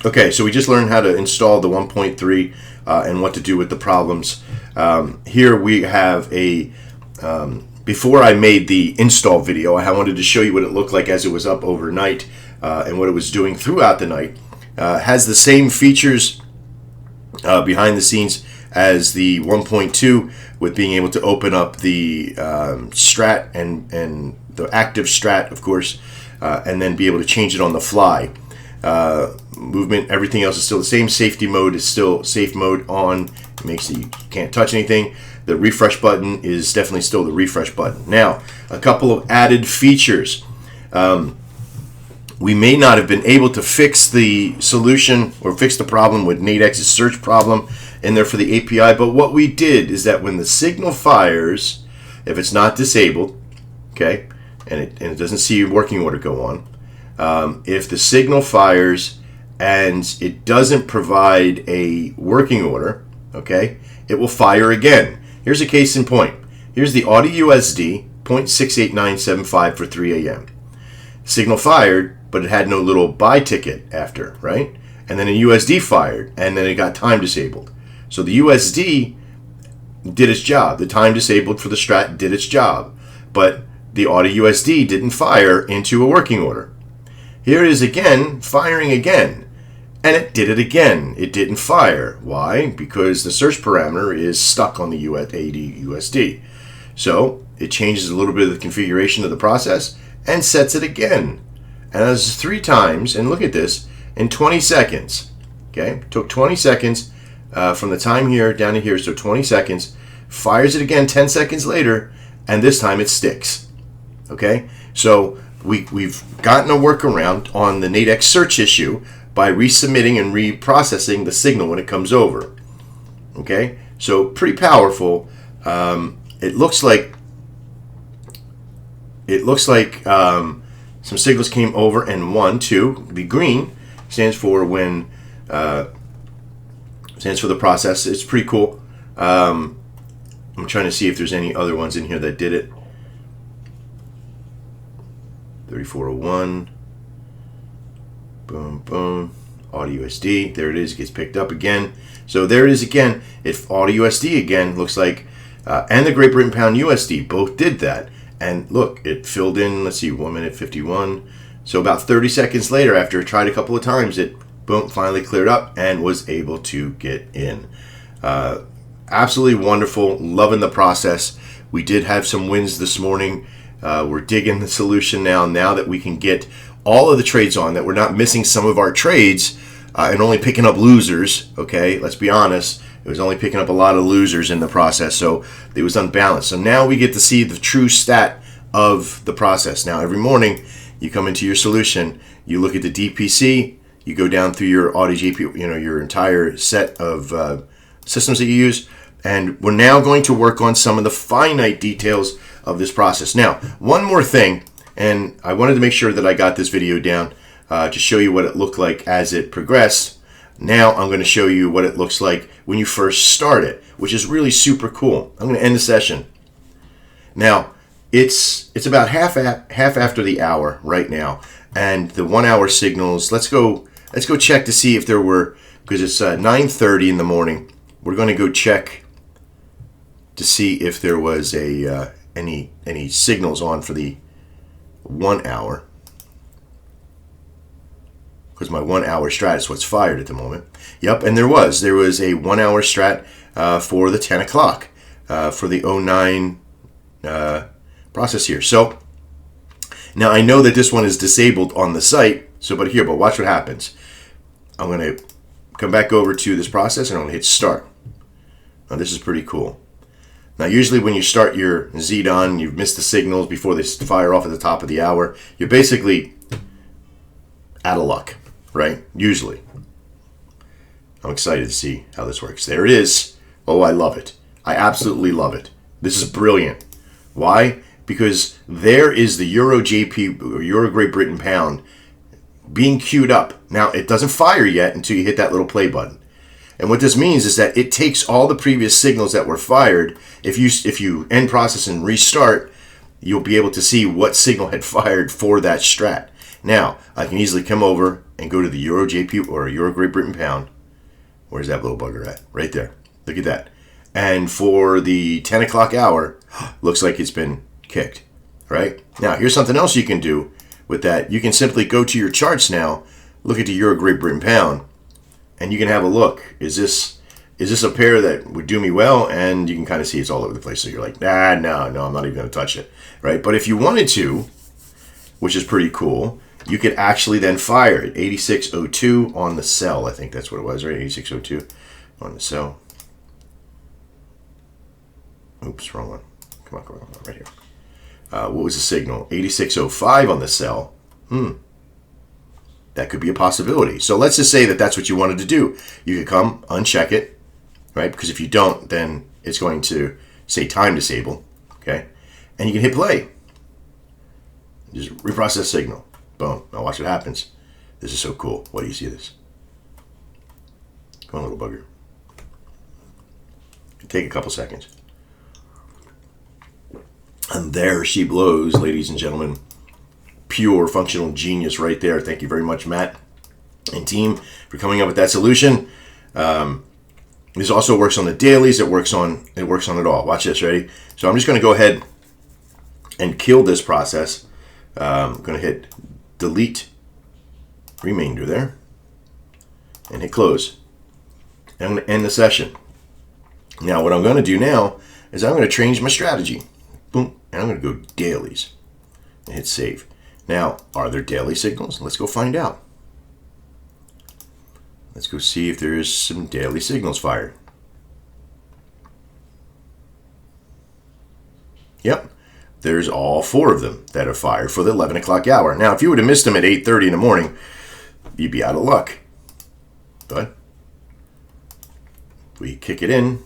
Okay, so we just learned how to install the 1.3 and what to do with the problems. Here we have a, before I made the install video, I wanted to show you what it looked like as it was up overnight and what it was doing throughout the night. Has the same features behind the scenes as the 1.2, with being able to open up the strat and the active strat, of course, and then be able to change it on the fly. Movement, everything else is still the same. Safety mode is still safe mode on. It makes it you can't touch anything. The refresh button is definitely still the refresh button. Now, a couple of added features. We may not have been able to fix the solution or fix the problem with Nadex's search problem in there for the API, but what we did is that when the signal fires, if it's not disabled, okay, and it doesn't see a working order go on, if the signal fires and it doesn't provide a working order, okay, it will fire again. Here's a case in point. Here's the Audio USD 0.68975 for 3 a.m. Signal fired, but it had no little buy ticket after, right? And then a USD fired, and then it got time disabled. So the USD did its job. The time disabled for the strat did its job, but the Audio USD didn't fire into a working order. Here it is again, firing again. And it did it again. It didn't fire. Why? Because the search parameter is stuck on the USD. So it changes a little bit of the configuration of the process and sets it again. And that's 3 times. And look at this, in 20 seconds. Okay, took 20 seconds from the time here down to here. So 20 seconds. Fires it again 10 seconds later, and this time it sticks. Okay, so we've gotten a workaround on the Nadex search issue by resubmitting and reprocessing the signal when it comes over. Okay, so pretty powerful. It looks like some signals came over, and 1, 2, the green stands for when stands for the process. It's pretty cool. I'm trying to see if there's any other ones in here that did it. 3401. Boom, boom. Audio USD. There it is. It gets picked up again. So there it is again. If Audio USD again looks like, and the Great Britain Pound USD both did that. And look, it filled in, let's see, 1 minute 51. So about 30 seconds later, after it tried a couple of times, it, boom, finally cleared up and was able to get in. Absolutely wonderful. Loving the process. We did have some wins this morning. We're digging the solution now that we can get all of the trades on, that we're not missing some of our trades and only picking up losers. Okay, let's be honest. It was only picking up a lot of losers in the process, so it was unbalanced. So now we get to see the true stat of the process. Now every morning you come into your solution, you look at the DPC, you go down through your Audio GP, your entire set of systems that you use, and we're now going to work on some of the finite details of this process. Now, one more thing, and I wanted to make sure that I got this video down to show you what it looked like as it progressed. Now I'm going to show you what it looks like when you first start it, which is really super cool. I'm going to end the session. Now, it's about half after the hour right now, and the 1 hour signals. Let's go check to see if there were, because it's 9:30 in the morning. We're going to go check to see if there was any signals on for the 1 hour, because my 1 hour strat is what's fired at the moment. Yep, and there was a 1 hour strat for the 10 o'clock for the 09 process here. So now I know that this one is disabled on the site, but watch what happens. I'm going to come back over to this process and I'm going to hit start. Now this is pretty cool. Now usually when you start your Xedan, you've missed the signals before they fire off at the top of the hour. You're basically out of luck, right? Usually. I'm excited to see how this works. There it is. Oh, I love it. I absolutely love it. This is brilliant. Why? Because there is the Euro JP, or Euro Great Britain Pound, being queued up. Now, it doesn't fire yet until you hit that little play button. And what this means is that it takes all the previous signals that were fired. If you end process and restart, you'll be able to see what signal had fired for that strat. Now, I can easily come over and go to the Euro JP or Euro Great Britain pound. Where's that little bugger at? Right there. Look at that. And for the 10 o'clock hour, looks like it's been kicked, right? Now, here's something else you can do with that. You can simply go to your charts now, look at the Euro Great Britain pound, and you can have a look. Is this a pair that would do me well? And you can kind of see it's all over the place. So you're like, no, I'm not even going to touch it, right? But if you wanted to, which is pretty cool, you could actually then fire at 86.02 on the sell. I think that's what it was, right? 86.02 on the sell. Oops, wrong one. Come on, right here. What was the signal? 86.05 on the sell. That could be a possibility. So let's just say that that's what you wanted to do. You could come, uncheck it, right? Because if you don't, then it's going to say time disable, okay? And you can hit play. Just reprocess signal. Boom. Now watch what happens. This is so cool. What do you see this? Come on, little bugger. Take a couple seconds. And there she blows, ladies and gentlemen. Pure functional genius right there. Thank you very much, Matt and team, for coming up with that solution. This also works on the dailies. It works on it all. Watch this. Ready? So I'm just going to go ahead and kill this process. I'm going to hit delete remainder there and hit close. And I'm going to end the session. Now what I'm going to do now is I'm going to change my strategy. Boom. And I'm going to go dailies and hit save. Now, are there daily signals? Let's go find out. Let's go see if there is some daily signals fired. Yep. There's all 4 of them that are fired for the 11 o'clock hour. Now, if you would have missed them at 8:30 in the morning, you'd be out of luck. But if we kick it in,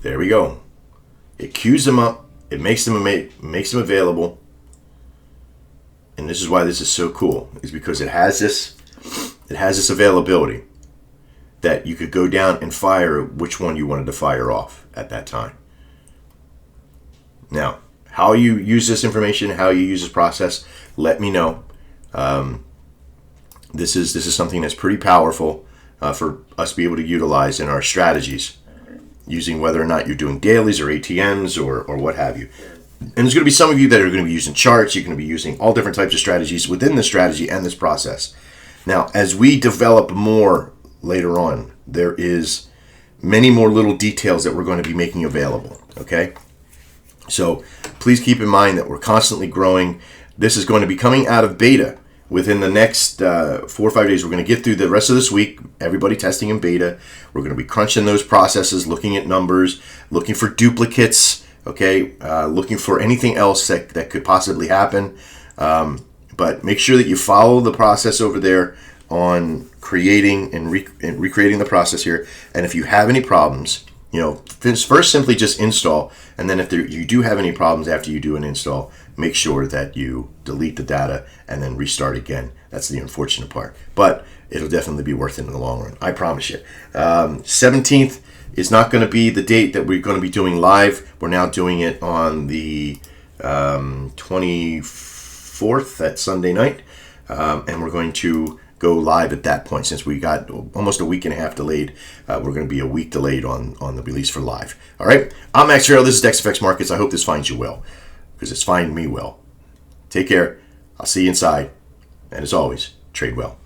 there we go. It queues them up. It makes them available. And this is why this is so cool, is because it has this availability that you could go down and fire which one you wanted to fire off at that time. Now, how you use this information, how you use this process, let me know. This is something that's pretty powerful for us to be able to utilize in our strategies, using whether or not you're doing dailies or ATMs or what have you. And there's going to be some of you that are going to be using charts. You're going to be using all different types of strategies within this strategy and this process. Now, as we develop more later on, there is many more little details that we're going to be making available, okay? So please keep in mind that we're constantly growing. This is going to be coming out of beta within the next 4 or 5 days. We're going to get through the rest of this week, everybody testing in beta. We're going to be crunching those processes, looking at numbers, looking for duplicates, okay, looking for anything else that could possibly happen. But make sure that you follow the process over there on creating and recreating the process here. And if you have any problems, first simply just install. And then if you do have any problems after you do an install, make sure that you delete the data and then restart again. That's the unfortunate part. But it'll definitely be worth it in the long run. I promise you. 17th is not going to be the date that we're going to be doing live. We're now doing it on the 24th, that Sunday night. And we're going to go live at that point. Since we got almost a week and a half delayed, we're going to be a week delayed on the release for live. All right. I'm Max Farrell. This is Dex Fx Markets. I hope this finds you well, because it's finding me well. Take care. I'll see you inside. And as always, trade well.